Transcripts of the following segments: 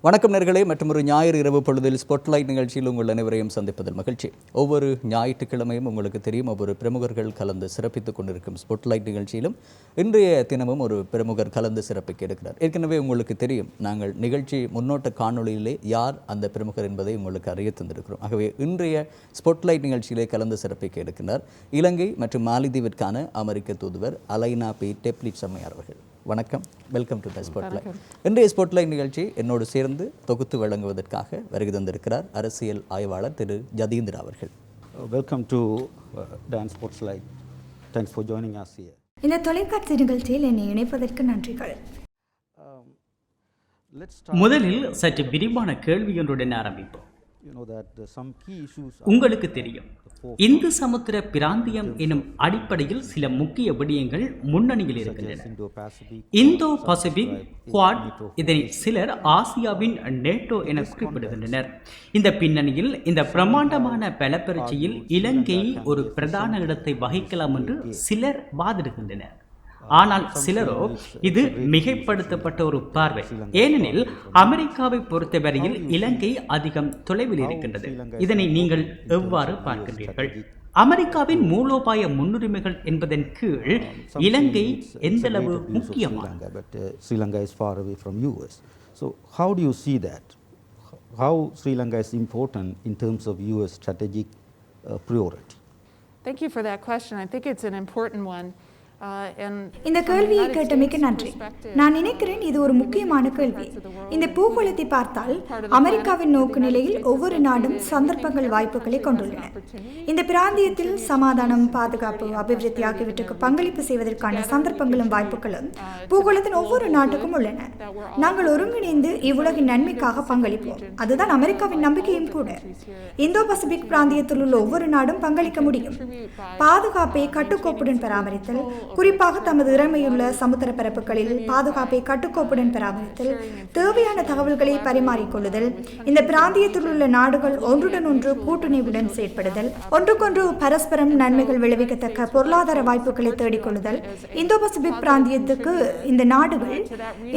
வணக்கம் நேர்களே, மற்றும் ஒரு ஞாயிறு இரவு பொழுதில் ஸ்பாட்லைட் நிகழ்ச்சியில் உங்கள் அனைவரையும் சந்திப்பதில் மகிழ்ச்சி. ஒவ்வொரு ஞாயிற்றுக்கிழமையும் உங்களுக்கு தெரியும் ஒவ்வொரு பிரமுகர்கள் கலந்து சிறப்பித்துக் கொண்டிருக்கும் ஸ்பாட்லைட் நிகழ்ச்சியிலும் இன்றைய தினமும் ஒரு பிரமுகர் கலந்து சிறப்பிக்க இருக்கிறார். ஏற்கனவே உங்களுக்கு தெரியும், நாங்கள் நிகழ்ச்சி முன்னோட்ட காணொலியிலே யார் அந்த பிரமுகர் என்பதை உங்களுக்கு அறிய தந்திருக்கிறோம். ஆகவே இன்றைய ஸ்பாட்லைட் நிகழ்ச்சியிலே கலந்து சிறப்பிக்க இருக்கிறார் இலங்கை மற்றும் மாலத்தீவிற்கான அமெரிக்க தூதுவர் அலைனா டெப்லிட்ஸ் அம்மையார் அவர்கள். வணக்கம், வெல்கம் டு த ஸ்பாட்லைட். இன்றைய ஸ்பாட்லைட் நிகழ்ச்சி என்னோடு சேர்ந்து தொகுத்து வழங்குவதற்காக வருகை தந்திருக்கிறார் அரசியல் ஆய்வாளர் திரு ஜதீந்திரா அவர்கள். Welcome to dance spotlight. Thanks for joining us here. இந்த தொலைக்காட்சி நிகழ்ச்சியில் என்னை இணைப்பதற்கு நன்றிகள். முதலில் சற்று விரிவான கேள்வி ஒன்றுடன் ஆரம்பிப்போம். உங்களுக்கு தெரியும், இந்து சமுத்திர பிராந்தியம் எனும் அடிப்படையில் சில முக்கிய விடயங்கள் முன்னணியில் இருக்கின்றன. இந்தோ பசிபிக் குவாட், இதனை சிலர் ஆசியாவின் நேட்டோ என குறிப்பிடுகின்றனர். இந்த பின்னணியில் இந்த பிரம்மாண்டமான பலப்பரட்சியில் இலங்கை ஒரு பிரதான இடத்தை வகிக்கலாம் என்று சிலர் வாதிடுகின்றனர். ஆனால் சிலரோ இது மிகைப்படுத்தப்பட்ட ஒரு பார்வை. ஏனெனில் அமெரிக்காவை பொறுத்தவரையில் இலங்கை அதிகம் தொலைவில் இருக்கின்றது. இதனை நீங்கள் எவ்வாறு பார்க்கின்றீர்கள்? அமெரிக்காவின் மூலோபாய முன்னுரிமைகள் என்பதன் கீழ் இலங்கை எந்தளவு முக்கியமானது? Sri Lanka is far away from US. So how do you see that? How Sri Lanka is important in terms of US strategic priority? Thank you for that question. I think it's an important one. இந்த கேள்வியை கேட்டமைக்கு நன்றி. நான் நினைக்கிறேன் இது ஒரு முக்கியமான கேள்வி. இந்த பூகோளத்தை பார்த்தால் அமெரிக்காவின் நோக்கு நிலையில் ஒவ்வொரு நாடும் சந்தர்ப்பங்கள், வாய்ப்புகளை கொண்டுள்ளன. இந்த பிராந்தியத்தில் சமாதானம், பாதுகாப்பு, அபிவிருத்தி ஆகியவற்றுக்கு பங்களிப்பு செய்வதற்கான சந்தர்ப்பங்களும் வாய்ப்புகளும் பூகோளத்தின் ஒவ்வொரு நாட்டுக்கும் உள்ளன. நாங்கள் ஒருங்கிணைந்து இவ்வுலகின் நன்மைக்காக பங்களிப்போம். அதுதான் அமெரிக்காவின் நம்பிக்கையும் கூட. இந்தோ பசிபிக் பிராந்தியத்தில் உள்ள ஒவ்வொரு நாடும் பங்களிக்க முடியும். பாதுகாப்பை கட்டுக்கோப்புடன் பராமரித்தல், குறிப்பாக தமது இறமையுள்ள சமுத்திர பரப்புகளில் பாதுகாப்பை கட்டுக்கோப்புடன் பராமரித்தல், தேவையான தகவல்களை பரிமாறிக்கொள்ளுதல், இந்த பிராந்தியத்தில் உள்ள நாடுகள் ஒன்றுடன் ஒன்று கூட்டுணைவுடன் செயற்படுதல், ஒன்றுக்கொன்று பரஸ்பரம் நன்மைகள் விளைவிக்கத்தக்க பொருளாதார வாய்ப்புகளை தேடிக்கொள்ளுதல், இந்தோ பசிபிக் பிராந்தியத்துக்கு இந்த நாடுகள்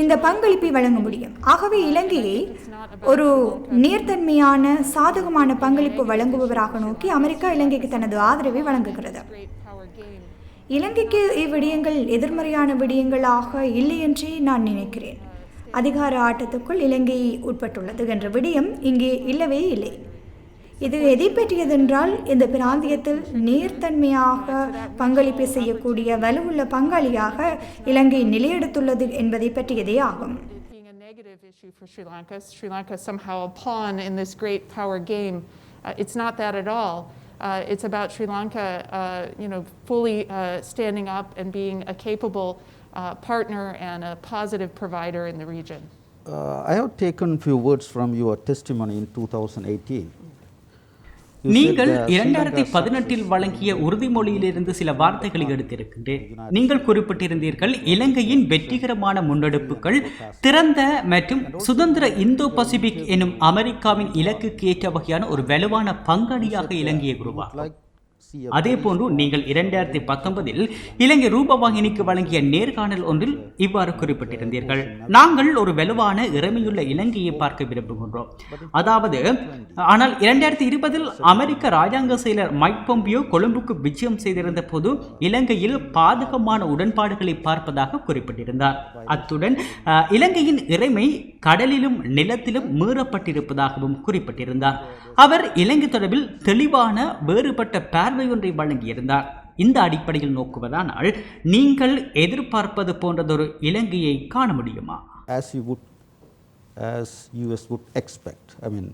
இந்த பங்களிப்பை வழங்க முடியும். ஆகவே இலங்கையை ஒரு நேர்த்தன்மையான சாதகமான பங்களிப்பு வழங்குபவராக நோக்கி அமெரிக்கா இலங்கைக்கு தனது ஆதரவை வழங்குகிறது. இலங்கைக்கு இவ்விடயங்கள் எதிர்மறையான விடயங்களாக இல்லை என்றே நான் நினைக்கிறேன். அதிகார ஆட்டத்துக்குள் இலங்கை உட்பட்டுள்ளது என்ற விடயம் இங்கே இல்லவே இல்லை. இது எதை பற்றியதென்றால், இந்த பிராந்தியத்தில் நேர்த்தன்மையாக பங்களிப்பு செய்யக்கூடிய வலுவுள்ள பங்காளியாக இலங்கை நிலையெடுத்துள்ளது என்பதை பற்றியதே ஆகும். Sri Lanka somehow a pawn in this great power game. It's not that at all. It's about Sri Lanka, fully standing up and being a capable partner and a positive provider in the region. I have taken few words from your testimony in 2018. நீங்கள் 2018 வழங்கிய உறுதிமொழியிலிருந்து சில வார்த்தைகளை எடுத்திருக்கின்றேன். நீங்கள் குறிப்பிட்டிருந்தீர்கள், இலங்கையின் வெற்றிகரமான முன்னெடுப்புகள் திறந்த மற்றும் சுதந்திர இந்தோ பசிபிக் எனும் அமெரிக்காவின் இலக்குக்கு ஏற்ற வகையான ஒரு வலுவான பங்காளியாக இலங்கையை உருவாக்கும். அதே போன்று நீங்கள் 2019 இலங்கை ரூபவாகினிக்கு வழங்கிய நேர்காணல் ஒன்றில் இவ்வாறு குறிப்பிட்டிருந்தீர்கள், நாங்கள் ஒரு வலுவான இறமையுள்ள இலங்கையை பார்க்க விரும்புகின்றோம். அதாவது, ஆனால் 2020 அமெரிக்க ராஜாங்க செயலர் மைக் பொம்பியோ கொழும்புக்கு விஜயம் செய்திருந்த போது இலங்கையில் பாதகமான உடன்பாடுகளை பார்ப்பதாக குறிப்பிட்டிருந்தார். அத்துடன் இலங்கையின் இறைமை கடலிலும் நிலத்திலும் மீறப்பட்டிருப்பதாகவும் குறிப்பிட்டிருந்தார். அவர் இலங்கை தொடர்பில் தெளிவான வேறுபட்ட பார்வை ஒன்றை வழங்கியிருந்தார். இந்த அடிப்படையில் நோக்குவதானால் நீங்கள் எதிர்பார்ப்பது போன்றதொரு இலங்கையை காண முடியுமா? As US would expect, I mean,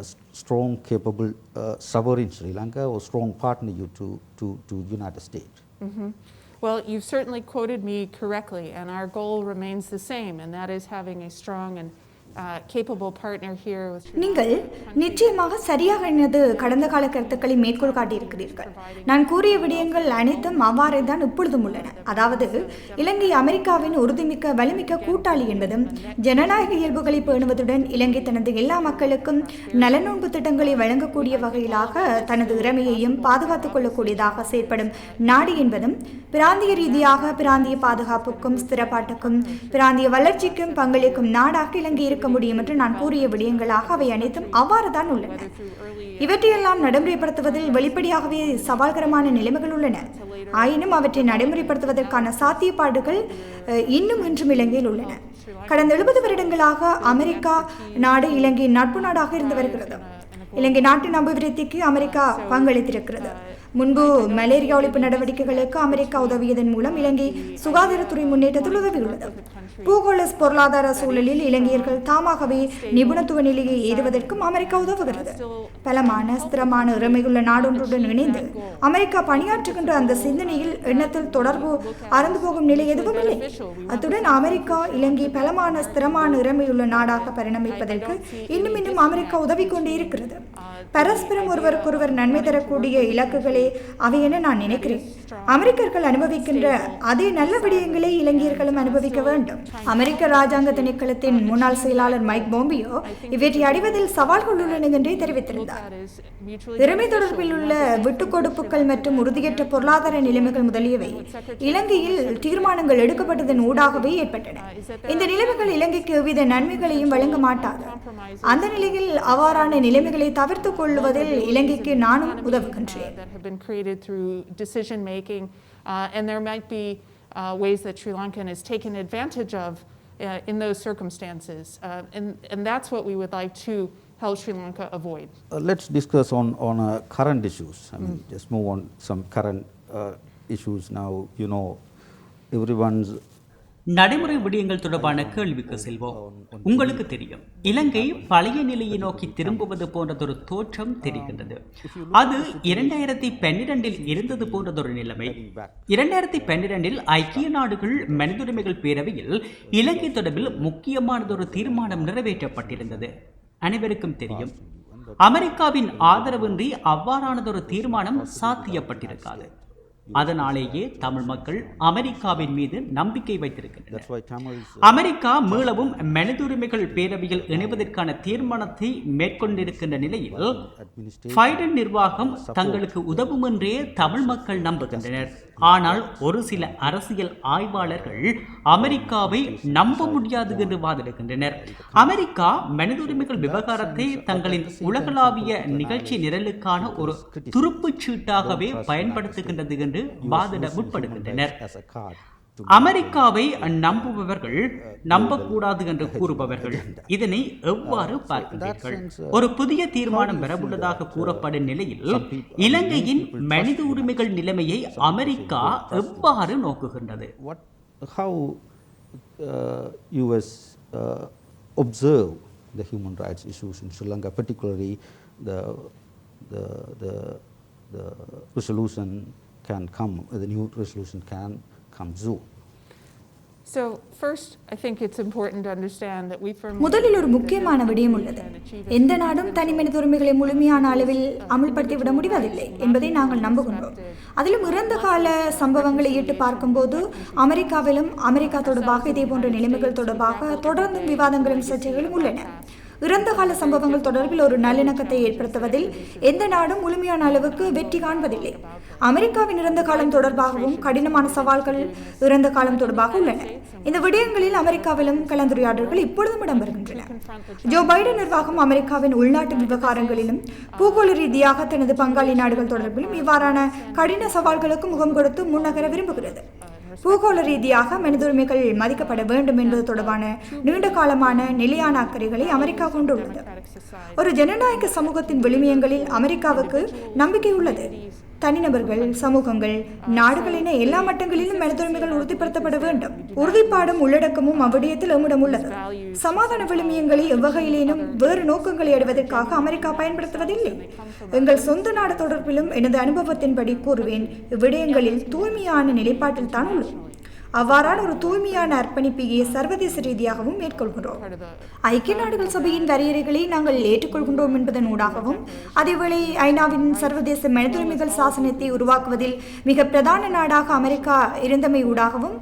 a strong, capable, sovereign Sri Lanka or strong partner to United States. Mm-hmm. Well, you've certainly quoted me correctly, and our goal remains the same, and that is having a strong and capable partner here with Sri Lanka. நீங்கள் நிச்சயமாக சரியாக எனது கடந்த கால கருத்துக்களை மேற்கோள் காட்டியிருக்கிறீர்கள். நான் கூறிய விடயங்கள் அனைத்தும் அவ்வாறே தான் இப்பொழுதும் உள்ளன. அதாவது, இலங்கை அமெரிக்காவின் உறுதிமிக்க வலிமிக்க கூட்டாளி என்பதும், ஜனநாயக இயல்புகளை பேணுவதுடன் இலங்கை தனது எல்லா மக்களுக்கும் நலனோன்பு திட்டங்களை வழங்கக்கூடிய வகையிலாக தனது இறமையையும் பாதுகாத்துக் கொள்ளக்கூடியதாக செயற்படும் நாடு என்பதும், பிராந்திய ரீதியாக பிராந்திய பாதுகாப்புக்கும் ஸ்திரப்பாட்டுக்கும் பிராந்திய வளர்ச்சிக்கும் பங்களிக்கும் நாடாக இலங்கை இருக்க முடியும் என்று நான் கூறிய விடயங்களாக அவை அனைத்தும் அவ்வாறுதான் உள்ளன. இவற்றையெல்லாம் நடைமுறைப்படுத்துவதில் வெளிப்படையாகவே சவால்கரமான நிலைமைகள் உள்ளன. ஆயினும் அவற்றை நடைமுறைப்படுத்துவதற்கான சாத்தியப்பாடுகள் இன்னும் இன்றும் இலங்கையில் உள்ளன. கடந்த 70 வருடங்களாக அமெரிக்கா நாடு இலங்கையின் நட்பு நாடாக இருந்து வருகிறது. இலங்கை நாட்டின் அபிவிருத்திக்கு அமெரிக்கா பங்களித்திருக்கிறது. முன்பு மலேரியா ஒழிப்பு நடவடிக்கைகளுக்கு அமெரிக்கா உதவியதன் மூலம் இலங்கை சுகாதாரத்துறை முன்னேற்றத்தில் உதவியுள்ளது. பூகோள பொருளாதார சூழலில் இலங்கையர்கள் தாமாகவே நிபுணத்துவ நிலையை ஏறுவதற்கும் அமெரிக்கா உதவுகிறது. பலமான ஸ்திரமான இறமையுள்ள நாடொன்றுடன் இணைந்து அமெரிக்கா பணியாற்றுகின்ற அந்த சிந்தனையில் எண்ணத்தில் தொடர்பு அறந்து போகும் நிலை எதுவும் இல்லை. அத்துடன் அமெரிக்கா இலங்கை பலமான ஸ்திரமான இறமையுள்ள நாடாக பரிணமிப்பதற்கு இன்னும் அமெரிக்கா உதவி கொண்டே இருக்கிறது. பரஸ்பரம் ஒருவருக்கொருவர் நன்மை தரக்கூடிய இலக்குகளே அவை என நான் நினைக்கிறேன். அமெரிக்கர்கள் அனுபவிக்கின்ற அதே நல்ல விடயங்களை இலங்கையர்களும் அனுபவிக்க வேண்டும். அமெரிக்க ராஜாங்க திணைக்களத்தின் முன்னாள் செயலாளர் மைக் பாம்பியோ இவற்றை அடைவதில் சவால்கள் உள்ளன என்றே தெரிவித்திருந்தார். இறைமை தொடர்பில் உள்ள விட்டுக் கொடுப்புகள் மற்றும் உறுதியற்ற பொருளாதார நிலைமைகள் முதலியவை இலங்கையில் தீர்மானங்கள் எடுக்கப்பட்டதன் ஊடாகவே ஏற்பட்டன. இந்த நிலைமைகள் இலங்கைக்கு எவ்வித நன்மைகளையும் வழங்க மாட்டாது. அந்த நிலையில் அவ்வாறான நிலைமைகளை தவிர்த்துக் கொள்வதில் இலங்கைக்கு நானும் உதவுகின்றேன். Created through decision making, and there might be ways that Sri Lankan is taken advantage of in those circumstances, and that's what we would like to help Sri Lanka avoid. Let's discuss on current issues. I mean, just move on some current issues now. You know, everyone's நடைமுறை விடயங்கள் தொடர்பான கேள்விக்கு செல்வோம். உங்களுக்கு தெரியும், இலங்கை பழைய நிலையை நோக்கி திரும்புவது போன்றதொரு தோற்றம் தெரிகின்றது. அது 2012 இருந்தது போன்றதொரு நிலைமை. 2012 ஐக்கிய நாடுகள் மனித உரிமைகள் பேரவையில் இலங்கை தொடர்பில் முக்கியமானதொரு தீர்மானம் நிறைவேற்றப்பட்டிருந்தது. அனைவருக்கும் தெரியும், அமெரிக்காவின் ஆதரவின்றி அவ்வாறானதொரு தீர்மானம் சாத்தியப்பட்டிருக்காது. அதனாலேயே தமிழ் மக்கள் அமெரிக்காவின் மீது நம்பிக்கை வைத்திருக்கின்றனர். அமெரிக்கா மீளவும் மனித உரிமைகள் பேரவையில் இணைவதற்கான தீர்மானத்தை மேற்கொண்டிருக்கின்ற நிலையில் பைடன் நிர்வாகம் தங்களுக்கு உதவும் என்றே தமிழ் மக்கள் நம்புகின்றனர். ஆனால் ஒரு சில அரசியல் ஆய்வாளர்கள் அமெரிக்காவை நம்ப முடியாது என்று வாதிடுகின்றனர். அமெரிக்கா மனித உரிமைகள் விவகாரத்தை தங்களின் உலகளாவிய நிகழ்ச்சி நிரலுக்கான ஒரு துருப்புச் சீட்டாகவே பயன்படுத்துகின்றது என்று வாதிட முற்படுகின்றனர். அமெரிக்காவை நம்புபவர்கள் நம்பக்கூடாது என்று கூறுபவர்கள் இதனை எவ்வாறு பார்க்கிறீர்கள்? ஒரு புதிய தீர்மானம் வரவுள்ளதாக கூறப்படும் நிலையில் இலங்கையின் மனித உரிமைகள் நிலைமையை அமெரிக்கா எவ்வாறு நோக்குகின்றது? How US observe the human rights issues in Sri Lanka, particularly the resolution can come, the new resolution can come soon. So first, I think it's important to understand that we firmly முதலில் ஒரு முக்கியமான விடயம் உள்ளது. எந்த நாடும் தனி மனித உரிமைகளை முழுமையான அளவில் அமல்படுத்திவிட முடிவதில்லை என்பதை நாங்கள் நம்புகின்றோம். அதிலும் இறந்த கால சம்பவங்களை இட்டு பார்க்கும்போது அமெரிக்காவிலும் அமெரிக்கா தொடர்பாக இதே போன்ற நிலைமைகள் தொடர்பாக தொடர்ந்தும் விவாதங்களும் சர்ச்சைகளும் உள்ளன. இறந்த கால சம்பவங்கள் தொடர்பில் ஒரு நல்லிணக்கத்தை ஏற்படுத்துவதில் எந்த நாடும் முழுமையான அளவுக்கு வெற்றி காண்பதில்லை. அமெரிக்காவின் இறந்த காலம் தொடர்பாகவும் கடினமான சவால்கள் இறந்த காலம் தொடர்பாக உள்ளன. இந்த விடயங்களில் அமெரிக்காவிலும் கலந்துரையாடல்கள் இப்பொழுதும் இடம்பெறுகின்றன. ஜோ பைடன் நிர்வாகம் அமெரிக்காவின் உள்நாட்டு விவகாரங்களிலும் பூகோள ரீதியாக தனது பங்காளி நாடுகள் தொடர்பிலும் இவ்வாறான கடின சவால்களுக்கு முகம் கொடுத்து முன்னகர விரும்புகிறது. பூகோள ரீதியாக மனித உரிமைகள் மதிக்கப்பட வேண்டும் என்பது தொடர்பான நீண்ட காலமான நிலையான அக்கறைகளை அமெரிக்கா கொண்டுள்ளது. ஒரு ஜனநாயக சமூகத்தின் விழுமியங்களில் அமெரிக்காவுக்கு நம்பிக்கை உள்ளது. தனிநபர்கள், சமூகங்கள், நாடுகள் என எல்லா மட்டங்களிலும் மனித உரிமைகள் உறுதிப்படுத்தப்பட வேண்டும். உறுதிப்பாடும் உள்ளடக்கமும் அவ்விடயத்தில் எம்மிடம் உள்ளது. சமாதான விழுமியங்களை எவ்வகையிலேனும் வேறு நோக்கங்களை அடைவதற்காக அமெரிக்கா பயன்படுத்துவதில்லை. எங்கள் சொந்த நாடு தொடர்பிலும் எனது அனுபவத்தின்படி கூறுவேன், இவ்விடயங்களில் தூய்மையான நிலைப்பாட்டில் தான் உள்ளது. அவ்வாறான ஒரு தூய்மையான அர்ப்பணிப்பையே சர்வதேச ரீதியாகவும் மேற்கொள்கிறோம். ஐக்கிய நாடுகள் சபையின் வரையறைகளை நாங்கள் ஏற்றுக்கொள்கின்றோம் என்பதன் ஊடாகவும், அதேவேளை ஐநாவின் சர்வதேச மனித உரிமைகள் சாசனத்தை உருவாக்குவதில் மிக பிரதான நாடாக அமெரிக்கா இருந்தமை ஊடாகவும்,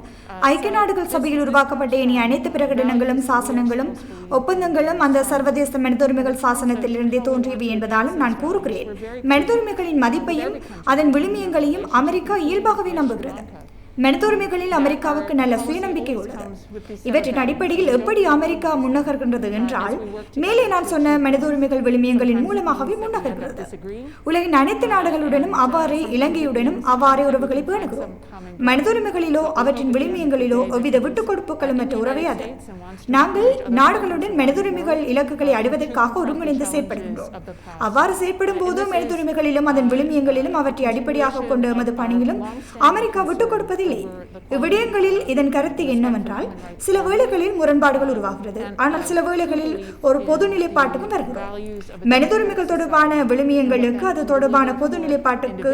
ஐக்கிய நாடுகள் சபையில் உருவாக்கப்பட்ட இனி அனைத்து பிரகடனங்களும் சாசனங்களும் ஒப்பந்தங்களும் அந்த சர்வதேச மனித உரிமைகள் சாசனத்திலிருந்தே தோன்றியவை என்பதாலும் நான் கூறுகிறேன். மனித உரிமைகளின் மதிப்பையும் அதன் விழுமியங்களையும் அமெரிக்கா இயல்பாகவே நம்புகிறது. மனித உரிமைகளில் அமெரிக்காவுக்கு நல்ல சுயநம்பிக்கை உள்ளது. இவற்றின் அடிப்படையில் எப்படி அமெரிக்கா முன்னகர்கின்றது என்றால், மேலே நான் சொன்ன மனித உரிமைகள் விழுமியங்களின் மூலமாகவே முன்னகர்கிறது. உலகின் அனைத்து நாடுகளுடனும் அவ்வாறே இலங்கையுடனும் அவ்வாறே உறவுகளை பேணுகிறோம். மனித உரிமைகளிலோ அவற்றின் விழுமியங்களிலோ எவ்வித விட்டுக் கொடுப்புகளும் மற்ற உறவே அது. நாங்கள் நாடுகளுடன் மனித உரிமைகள் இலக்குகளை அடைவதற்காக ஒருங்கிணைந்து செயற்படுகின்றோம். அவ்வாறு செயற்படும் போது மனித உரிமைகளிலும் அதன் விழுமியங்களிலும் அவற்றை அடிப்படையாக கொண்ட எமது பணியிலும் அமெரிக்கா விட்டுக் கொடுப்பதில்லை. இவ்விடயங்களில் இதன் கருத்து என்னவென்றால், சில வேளைகளில் முரண்பாடுகள் உருவாகிறது, ஆனால் சில வேளைகளில் ஒரு பொது நிலைப்பாட்டுக்கும் வருகிறோம். மனித உரிமைகள் தொடர்பான விழுமியங்களுக்கு அது தொடர்பான பொது நிலைப்பாட்டுக்கு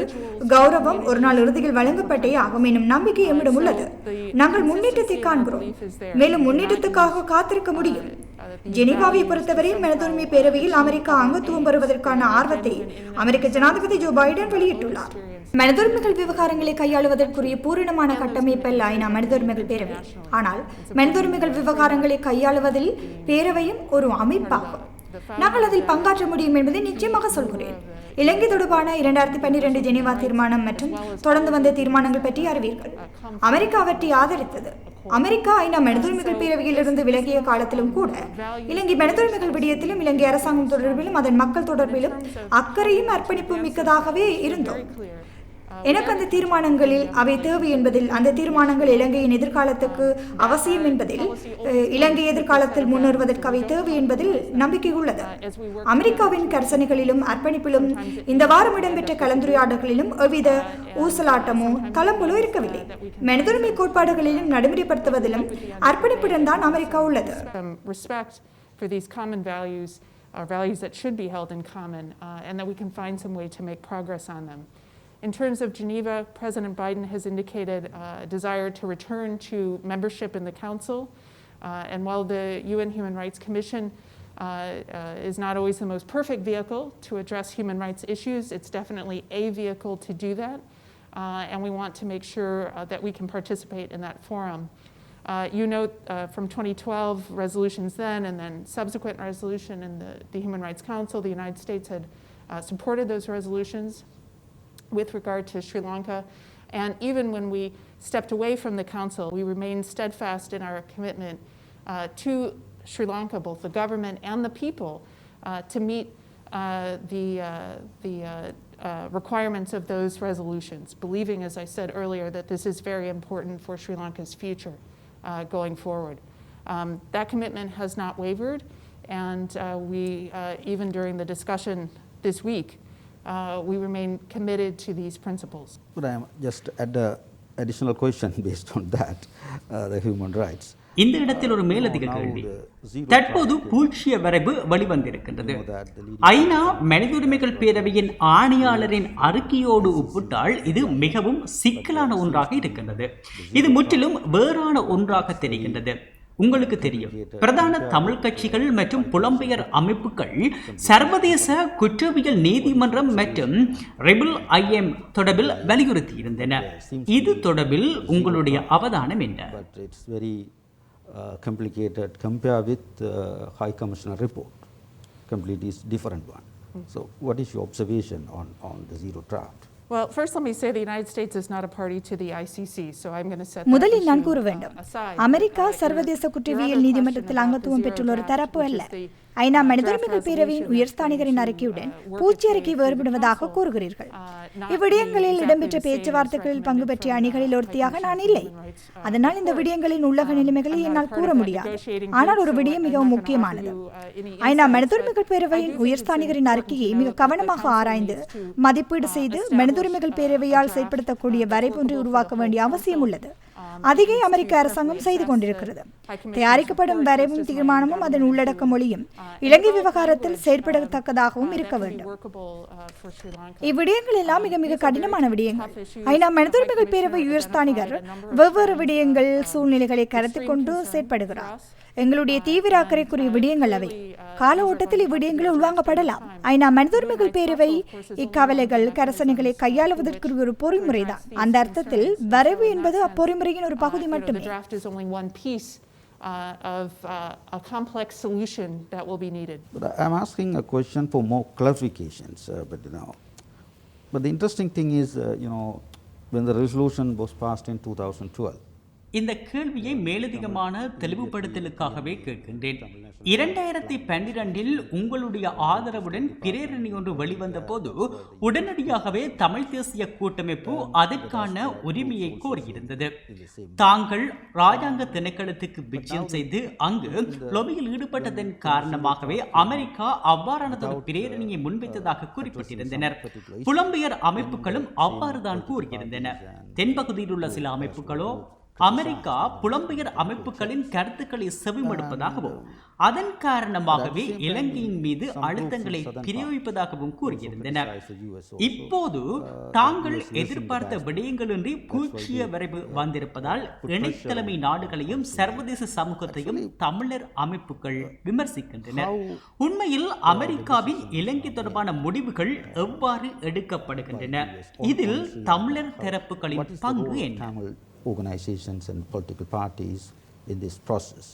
கௌரவம் ஒரு நாள் இறுதியில் வழங்கப்பட்டே ஆகும் எனும் நம்பிக்கை எம்மிடம் உள்ளது. நாங்கள் முன்னேற்றத்தை காண்கிறோம், மேலும் முன்னேற்றத்துக்காக காத்திருக்க முடியும். ஜெனீவாவை பொறுத்தவரை மனித உரிமை பேரவையில் அமெரிக்கா அங்கத்துவம் பெறுவதற்கான ஆர்வத்தை அமெரிக்க ஜனாதிபதி ஜோ பைடன் வெளியிட்டுள்ளார். மனித உரிமைகள் விவகாரங்களை கையாளுவதற்குரிய பூரணமான கட்டமைப்பல்ல ஐநா மனித உரிமைகள் பேரவை. ஆனால் மனித உரிமைகள் விவகாரங்களை கையாளுவதில் பேரவையும் ஒரு அமைப்பாகும். நாங்கள் அதில் பங்காற்ற முடியும் என்பதை நிச்சயமாக சொல்கிறேன். இலங்கை தொடர்பான 2012 ஜெனீவா தீர்மானம் மற்றும் தொடர்ந்து வந்த தீர்மானங்கள் பற்றி அறிவீர்கள். அமெரிக்கா அவற்றை ஆதரித்தது. அமெரிக்கா ஐநா மனித உரிமைகள் பேரவையிலிருந்து விலகிய காலத்திலும் கூட இலங்கை மனித உரிமைகள் விடயத்திலும் இலங்கை அரசாங்கம் தொடர்பிலும் அதன் மக்கள் தொடர்பிலும் அக்கறையும் அர்ப்பணிப்பும் மிக்கதாகவே இருந்தோம். எனக்கு அந்த தீர்மானங்களில் அவை தேவை என்பதில், அந்த தீர்மானங்கள் இலங்கையின் எதிர்காலத்துக்கு அவசியம் என்பதில், இலங்கை எதிர்காலத்தில் முன்னேறுவதற்கு அவை தேவை என்பதில் நம்பிக்கை உள்ளது. அமெரிக்காவின் கரிசனைகளிலும் அர்ப்பணிப்பிலும் இந்த வாரம் இடம்பெற்ற கலந்துரையாடல்களிலும் எவ்வித ஊசலாட்டமோ கலம்பலோ இருக்கவில்லை. மனித உரிமை கோட்பாடுகளிலும் நடைமுறைப்படுத்துவதிலும் அர்ப்பணிப்புடன் தான் அமெரிக்கா உள்ளது. For these common values, values that should be held in common, and that we can find some way to make progress on them. In terms of Geneva, President Biden has indicated a desire to return to membership in the Council. And while the UN Human Rights Commission is not always the most perfect vehicle to address human rights issues, it's definitely a vehicle to do that. And we want to make sure that we can participate in that forum. You note from 2012 resolutions then and then subsequent resolution in the Human Rights Council, the United States had supported those resolutions with regard to Sri Lanka. And even when we stepped away from the Council, we remained steadfast in our commitment to Sri Lanka, both the government and the people, to meet the requirements of those resolutions, believing, as I said earlier, that this is very important for Sri Lanka's future going forward. That commitment has not wavered, and we, even during the discussion this week, we remain committed to these principles. But I am just add an additional question based on that, the human rights. இந்த இடத்தில் ஒரு மேலதிக கேள்வி. தற்போது பூஜ்ய வரைவு வெளிவந்திருக்கின்றது. ஐநா மனித உரிமைகள் பேரவையின் ஆணையாளரின் அறிக்கையோடு ஒப்பிட்டால் இது மிகவும் சிக்கலான ஒன்றாக இருக்கின்றது. இது முற்றிலும் வேறான ஒன்றாக தெரிகின்றது. உங்களுக்கு தெரியும், பிரதான தமிழ் கட்சிகள் மற்றும் புலம்பெயர் அமைப்புகள் சர்வதேச குற்றவியல் நீதிமன்றம் மற்றும் ரெபிள் ஐஎம் தொடர்பில் வலியுறுத்தியிருந்தன. இது தொடர்பில் உங்களுடைய அவதானம் என்ன? Complicated compare with High Commissioner report. Completely different one. So what is your observation on the zero draft? Well, first let me say the United States is not a party to the ICC, so I'm going to set முதலில் நான் கூற வேண்டும், America சர்வதேச குற்றவியல் நீதிமன்றத்தில் அங்கத்துவம் பெற்றுள்ள ஒரு தரப்பு அல்ல. ஐநா மனித உரிமைகள் பேரவையின் உயர்ஸ்தானிகரின் அறிக்கையுடன் பூச்சி அறிக்கை வேறுபடுவதாக கூறுகிறீர்கள். இவ்விடயங்களில் இடம்பெற்ற பேச்சுவார்த்தைகளில் பங்கு பெற்ற அணிகளில் ஒருத்தியாக நான் இல்லை. அதனால் இந்த விடயங்களின் உள்ளக நிலைமைகளை என்னால் கூற முடியாது. ஆனால் ஒரு விடயம் மிகவும் முக்கியமானது. ஐநா மனித உரிமைகள் பேரவையின் உயர்ஸ்தானிகரின் அறிக்கையை மிக கவனமாக ஆராய்ந்து மதிப்பீடு செய்து மனித உரிமைகள் பேரவையால் செயல்படுத்தக்கூடிய வரைவு ஒன்றை உருவாக்க வேண்டிய அவசியம் உள்ளது. அதிகை அமெரிக்க அரசாங்கம் செய்து கொண்டிருக்கிறது. தயாரிக்கப்படும் வரைவும் தீர்மானமும் அதன் உள்ளடக்க மொழியும் இலங்கை விவகாரத்தில் செயற்படத்தக்கதாகவும் இருக்க வேண்டும். இவ்விடயங்கள் எல்லாம் மிக மிக கடினமான விடயங்கள். ஐநா மனித உரிமைகள் பேரவை உயர்ஸ்தானிகர் வெவ்வேறு விடயங்கள் சூழ்நிலைகளை கருத்தில் கொண்டு செயற்படுகிறார். எங்களுடைய தீவிர அக்கறைக்குரிய விடயங்கள் அவை. கால ஓட்டத்தில் இவ்விடயங்கள் உள்வாங்கப்படலாம். ஐநா மனித உரிமைகள் பேரவை இக்கவலைகள் கரசனைகளை கையாளுவதற்கு ஒரு பொறிமுறைதான். அந்த அர்த்தத்தில் வரைவு என்பது அப்பொறிமுறையின் ஒரு பகுதி மட்டுமே. A complex solution that will be needed. But I'm asking a question for more clarifications. But the interesting thing is, when the resolution was passed in 2012. இந்த கேள்வியை மேலதிகமான தெளிவுபடுத்தலுக்காகவே கேட்கின்றேன். 2012 உங்களுடைய ஆதரவுடன் பிரேரணை ஒன்று வெளிவந்த போது உடனடியாகவே தமிழ் தேசிய கூட்டமைப்பு அதற்கான உரிமையை கோரியிருந்தது. தாங்கள் ராஜாங்க திணைக்களத்துக்கு விஜயம் செய்து அங்கு லொபியில் ஈடுபட்டதன் காரணமாகவே அமெரிக்கா அவ்வாறானதொரு பிரேரணையை முன்வைத்ததாக குறிப்பிட்டிருந்தனர். புலம்பெயர் அமைப்புகளும் அவ்வாறுதான் கூறியிருந்தன. தென்பகுதியில் உள்ள சில அமைப்புகளோ அமெரிக்கா புலம்பெயர் அமைப்புகளின் கருத்துக்களை செவிமடுப்பதாகவும் அதன் காரணமாகவே இலங்கையின் மீது அழுத்தங்களை பிரயோகிப்பதாகவும் கூறியிருந்தனர். இப்போது தாங்கள் எதிர்பார்த்த விடயங்களின்றி பூச்சிய வரைவு வந்திருப்பதால் இணைத்தலைமை நாடுகளையும் சர்வதேச சமூகத்தையும் தமிழர் அமைப்புகள் விமர்சிக்கின்றனர். உண்மையில் அமெரிக்காவின் இலங்கை தொடர்பான முடிவுகள் எவ்வாறு எடுக்கப்படுகின்றன? இதில் தமிழர் தரப்புகளின் பங்கு என்ன? Organizations and political parties in this process.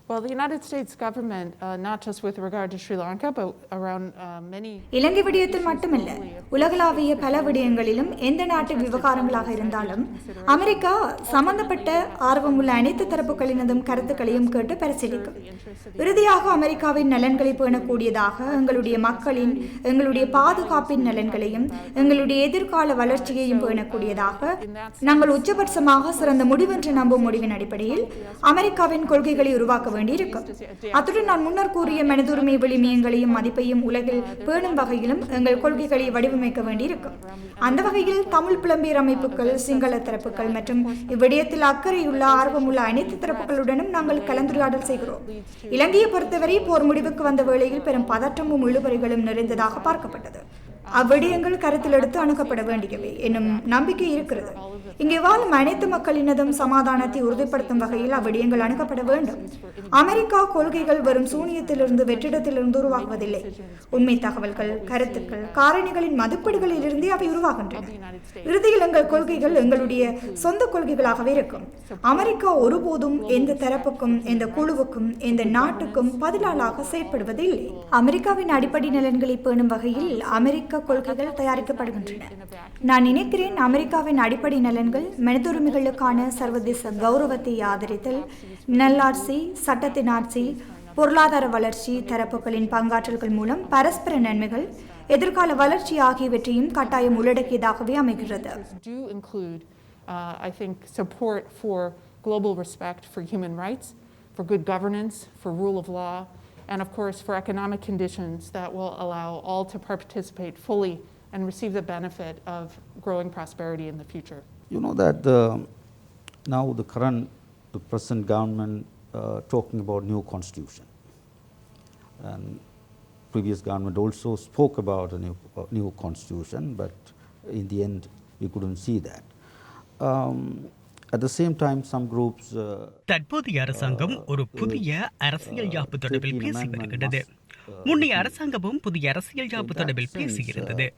Well, the United States government, not just with regard to Sri Lanka, but around many... இலங்கை விடயத்தில் மட்டுமல்ல, உலகளாவிய பல விடயங்களிலும் எந்த நாட்டு விவகாரங்களாக இருந்தாலும் அமெரிக்கா சம்பந்தப்பட்ட ஆர்வமுள்ள அனைத்து தரப்புகளினதும் கருத்துக்களையும் கேட்டு பரிசீலிக்கும். இறுதியாக அமெரிக்காவின் நலன்களை பேணக்கூடியதாக எங்களுடைய மக்களின், எங்களுடைய பாதுகாப்பின் நலன்களையும் எங்களுடைய எதிர்கால வளர்ச்சியையும் பேணக்கூடியதாக நாங்கள் உச்சபட்சமாக சிறந்த முடிவென்று நம்பும் முடிவின் அடிப்படையில் அமெரிக்காவின் கொள்கைகளை உருவாக்க வேண்டியிருக்கும். அத்துடன் நான் முன்னர் கூறிய மனித உரிமை விழுமியங்களையும் மதிப்பையும் உலகில் பேணும் வகையிலும் எங்கள் கொள்கைகளை வடிவமைக்க வேண்டியிருக்கும். அந்த வகையில் தமிழ் புலம்பெயர் அமைப்புகள், சிங்கள தரப்புகள் மற்றும் இவ்விடயத்தில் அக்கறையுள்ள ஆர்வமுள்ள அனைத்து தரப்புகளுடனும் நாங்கள் கலந்துரையாடல் செய்கிறோம். இலங்கையை பொறுத்தவரை போர் முடிவுக்கு வந்த வேளையில் பெரும் பதற்றமும் இழுபறிகளும் நிறைந்ததாக பார்க்கப்பட்டது. அவ்விடயங்கள் கருத்தில் எடுத்து அணுகப்பட வேண்டியவை என்னும் நம்பிக்கை இருக்கிறது. இங்கே வாழும் அனைத்து மக்களினதும் சமாதானத்தை உறுதிப்படுத்தும் வகையில் அவ்விடயங்கள் அணுகப்பட வேண்டும். அமெரிக்கா கொள்கைகள் வரும் சூனியத்திலிருந்து வெற்றிடத்திலிருந்து உருவாகுவதில்லை. உண்மை தகவல்கள், கருத்துக்கள், காரணிகளின் மதிப்பீடுகளில் இருந்தே அவை உருவாகின்றன. இறுதியில் எங்கள் கொள்கைகள் எங்களுடைய சொந்த கொள்கைகளாகவே இருக்கும். அமெரிக்கா ஒருபோதும் எந்த தரப்புக்கும், எந்த குழுவுக்கும், எந்த நாட்டுக்கும் பதிலாளாக செயற்படுவதில்லை. அமெரிக்காவின் அடிப்படை நலன்களை பேணும் வகையில் அமெரிக்க கொள்கைகள் தயாரிக்கப்படுகின்றன. நான் நினைக்கிறேன் அமெரிக்காவின் அடிப்படை நலன்கள் மனித உரிமைகளுக்கான சர்வதேச கௌரவத்தை ஆதரித்தல், நல்லாட்சி, சட்டத்தின் ஆட்சி, பொருளாதார வளர்ச்சி, தரப்புகளின் பங்காற்றல்கள் மூலம் பரஸ்பர நன்மைகள், எதிர்கால வளர்ச்சி ஆகியவற்றையும் கட்டாயம் உள்ளடக்கியதாகவே அமைகிறது. I think support for global respect for human rights, for good governance, for rule of law, and of course for economic conditions that will allow all to participate fully and receive the benefit of growing prosperity in the future. You know that now the present government talking about new constitution, and previous government also spoke about a new constitution, but in the end we couldn't see that. At the same time, some groups. தற்போதைய அரசாங்கம் ஒரு புதிய அரசியல் யாப்பு தொடர்பில் பேசி வருகிறது. முன்னைய அரசாங்கமும் புதிய அரசியல் யாப்பு தொடர்பில் பேசியிருந்தது.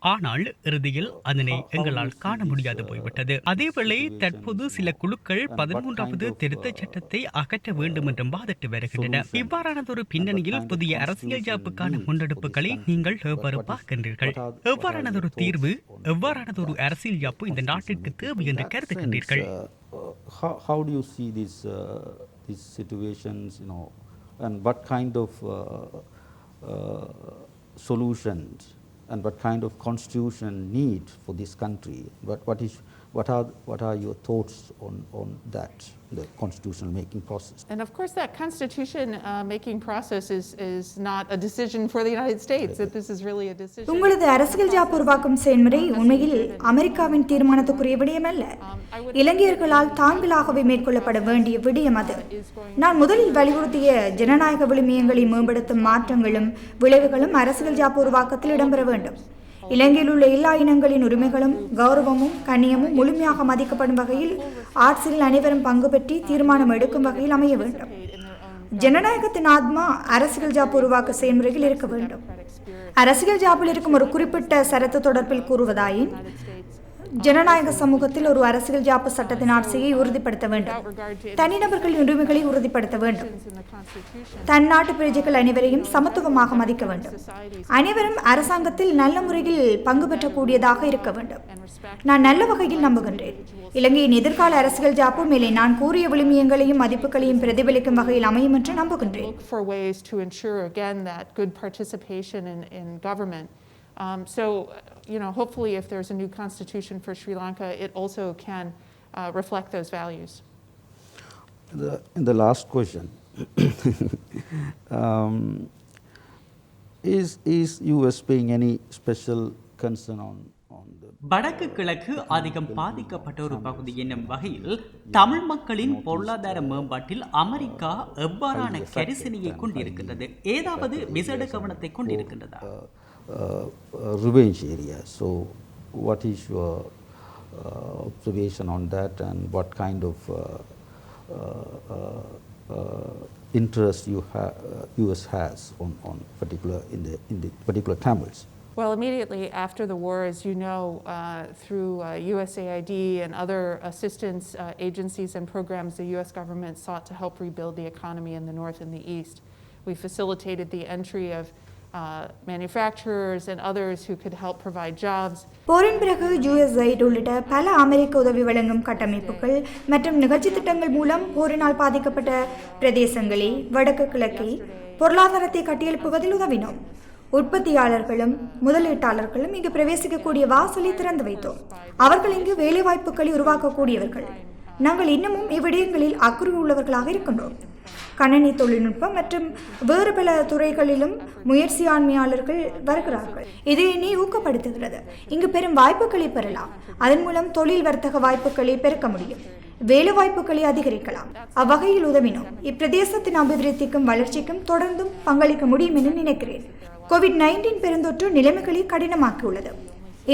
ஆனால் இறுதியில் அதனை எங்களால் காண முடியாது போய்விட்டது. அதேவேளை தற்போது சில குழுக்கள் 13வது திருத்தச் சட்டத்தை அகற்ற வேண்டும் என்றும் வாதிட்டு வருகின்றன. இவ்வாறானதொரு பின்னணியில் புதிய அரசியல் யாப்புக்கான முன்னெடுப்புகளை நீங்கள் எவ்வாறு பார்க்கின்றீர்கள்? எவ்வாறானதொரு தீர்வு, எவ்வாறானதொரு அரசியல் யாப்பு இந்த நாட்டிற்கு தேவை என்று கருதுகின்றீர்கள்? How do you see these situations, you know, and what kind of solutions and what kind of constitution need for this country? What are your thoughts on that, the constitutional making process? And of course that constitution making process is not a decision for the United States. That this is really a decision. உங்களது அரசியல் job உருவாக்கும் செயல்முறை உண்மையில் அமெரிக்காவின் தீர்மானத்துக்குரிய விடயம் அல்ல. இலங்கையர்களால் தாங்களாகவே மேற்கொள்ளப்பட வேண்டிய விடயம் அது. நான் முதலில் வலியுறுத்திய ஜனநாயக விழுமியங்களை மேம்படுத்தும் மாற்றங்களும் விளைவுகளும் அரசியல் ஜாப் உருவாக்கத்தில் இடம்பெற வேண்டும். இலங்கையில் உள்ள எல்லா இனங்களின் உரிமைகளும், கௌரவமும், கண்ணியமும் முழுமையாக மதிக்கப்படும் வகையில் ஆட்சியில் அனைவரும் பங்கு பெற்றி தீர்மானம் எடுக்கும் வகையில் அமைய வேண்டும். ஜனநாயகத்தின் ஆத்மா அரசியல் ஜாப் உருவாக்க செயல்முறையில் இருக்க வேண்டும். அரசியல் ஜாப்பில் இருக்கும் ஒரு குறிப்பிட்ட சரத்து தொடர்பில் கூறுவதாயின், ஜனநாயக சமூகத்தில் ஒரு அரசியல் ஜாப்பு சட்டத்தின் ஆட்சியை உறுதிப்படுத்த வேண்டும். தனிநபர்களின் உரிமைகளை உறுதிப்படுத்த வேண்டும். தன் நாட்டு பிரஜைகள் அனைவரையும் சமத்துவமாக மதிக்க வேண்டும். அனைவரும் அரசாங்கத்தில் நல்ல முறையில் பங்கு பெற்றக்கூடியதாக இருக்க வேண்டும். நான் நல்ல வகையில் நம்புகின்றேன். இலங்கையின் எதிர்கால அரசியல் ஜாப்பு மேலே நான் கூறிய விழுமியங்களையும் மதிப்புகளையும் பிரதிபலிக்கும் வகையில் அமையும் என்று நம்புகின்றேன். So, hopefully if there's a new constitution for Sri Lanka, it also can reflect those values. In the last question, is US paying any special concern on the வடக்கு கிழக்கு அதிகம் பாதிக்கப்பட்ட ஒரு பகுதி என்னும் வகையில் தமிழ் மக்களின் பொருளாதார மேம்பாட்டில் அமெரிக்கா எவ்வாறான கரிசனையை கொண்டிருக்கின்றது? ஏதாவது விசேட கவனத்தை கொண்டிருக்கின்றதா? Revenge area. So, what is your observation on that, and what kind of interest US has on particular in the particular Tamils? Well, immediately after the war, as you know, through USAID and other assistance agencies and programs, the US government sought to help rebuild the economy in the north and the east. We facilitated the entry of manufacturers and others who could help provide jobs. போரின் பிறகு USAID உள்ளிட்ட பல அமெரிக்க உதவி வழங்கும் கட்டமைப்புகள் மற்றும் நிகழ்ச்சி திட்டங்கள் மூலம் போரினால் பாதிக்கப்பட்ட பிரதேசங்களில் வடக்கு கிழக்கில் பொருளாதாரத்தை கட்டியெழுப்புவதில் உதவினோம். உற்பத்தியாளர்களும் முதலீட்டாளர்களும் இங்கு பிரவேசிக்கக்கூடிய வாசலை திறந்து வைத்தோம். அவர்கள் இங்கு வேலைவாய்ப்புகளை உருவாக்கக்கூடியவர்கள். நாங்கள் இன்னமும் இவ்விடயங்களில் அக்கறை உள்ளவர்களாக இருக்கின்றோம். கணனி தொழில்நுட்பம் மற்றும் வேறு பல துறைகளிலும் முயற்சியாண்மையாளர்கள் வருகிறார்கள். இது என்னை ஊக்கப்படுத்துகிறது. இங்கு பெரும் வாய்ப்புகளை பெறலாம். அதன் மூலம் தொழில் வர்த்தக வாய்ப்புகளை பெருக்க முடியும். வேலை வாய்ப்புகளை அதிகரிக்கலாம். அவ்வகையில் உதவினோம். இப்பிரதேசத்தின் அபிவிருத்திக்கும் வளர்ச்சிக்கும் தொடர்ந்தும் பங்களிக்க முடியும் என நினைக்கிறேன். COVID-19 பெருந்தொற்று நிலைமைகளை கடினமாக்கியுள்ளது.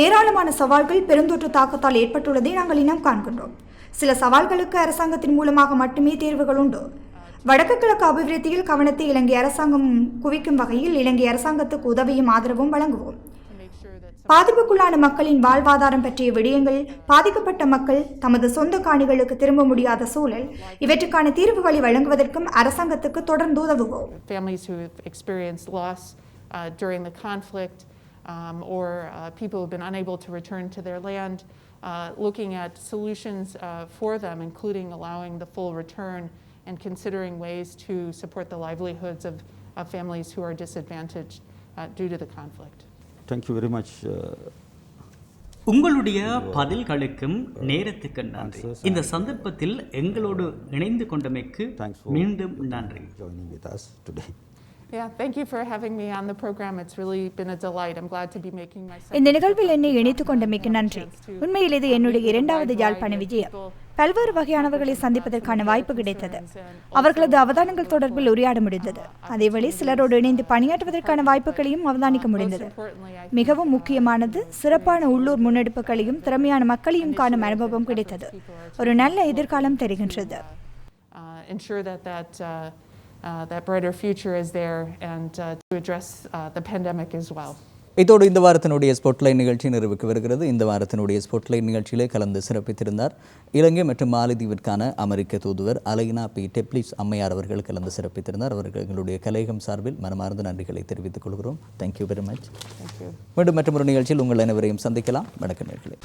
ஏராளமான சவால்கள் பெருந்தொற்று தாக்கத்தால் ஏற்பட்டுள்ளதை நாங்கள் இன்னும் காண்கின்றோம். சில சவால்களுக்கு அரசாங்கத்தின் மூலமாக மட்டுமே தீர்வுகள் உண்டு. வடக்கு கிழக்கு அபிவிருத்தியில் கவனத்தை இலங்கை அரசாங்கம் குவிக்கும் வகையில் இலங்கை அரசாங்கத்துக்கு உதவியும் ஆதரவும் வழங்குவோம். பாதிப்புக்குள்ளான மக்களின் வாழ்வாதாரம் பற்றிய விடயங்கள், பாதிக்கப்பட்ட மக்கள் தமது சொந்த காணிகளுக்கு திரும்ப முடியாத சூழல், இவற்றுக்கான தீர்வுகளை வழங்குவதற்கும் அரசாங்கத்துக்கு தொடர்ந்து உதவுவோம். Families who have experienced loss during the conflict or people who have been unable to return to their land, looking at solutions for them, including allowing the full return and considering ways to support the livelihoods of families who are disadvantaged due to the conflict. Thank you very much. உங்களுடைய பதில்களுக்கும் நேரத்துக்கு நன்றி. இந்த சந்தர்ப்பத்தில் எங்களோடு இணைந்து கொண்டமைக்கு மீண்டும் நன்றி. Joining with us today. Yeah, thank you for having me on the program. It's really been a delight. I'm glad to be making my இந்த நிகழ்வில் என்னை இணைத்துக் கொண்டமைக்கு நன்றி. உண்மையில் இது என்னுடைய இரண்டாவது யாழ்ப்பாண விஜயம். பல்வேறு வகையானவர்களை சந்திப்பதற்கான வாய்ப்பு கிடைத்தது. அவர்களது அவதானங்கள் தொடர்பில் உரையாட முடிந்தது. அதேவேளை சிலரோடு இணைந்து பணியாற்றுவதற்கான வாய்ப்புகளையும் அவதானிக்க முடிந்தது. மிகவும் முக்கியமானது, சிறப்பான உள்ளூர் முன்னெடுப்புகளையும் திறமையான மக்களையும் காணும் அனுபவம் கிடைத்தது. ஒரு நல்ல எதிர்காலம் தெரிகின்றது. That brighter future is there and to address the pandemic as well. இதோடு இந்த வாரத்தினுடைய ஸ்பாட்லைட் நிகழ்ச்சி நிறைவுக்கு வருகிறது. இந்த வாரத்தினுடைய ஸ்பாட்லைட் நிகழ்ச்சியிலே கலந்து சிறப்பித்திருந்தார் இலங்கை மற்றும் மாலத்தீவிற்கான அமெரிக்க தூதுவர் அலைனா பி. டெப்ளிட்ஸ் அம்மையார் அவர்கள் கலந்து சிறப்பித்திருந்தார். அவர்கள் எங்களுடைய கலையகம் சார்பில் மனமார்ந்த நன்றிகளை தெரிவித்துக் கொள்கிறோம். Thank you very much. மீண்டும் மற்றொரு நிகழ்ச்சியில் உங்கள் அனைவரையும் சந்திக்கலாம். வணக்கம் நேயர்களே.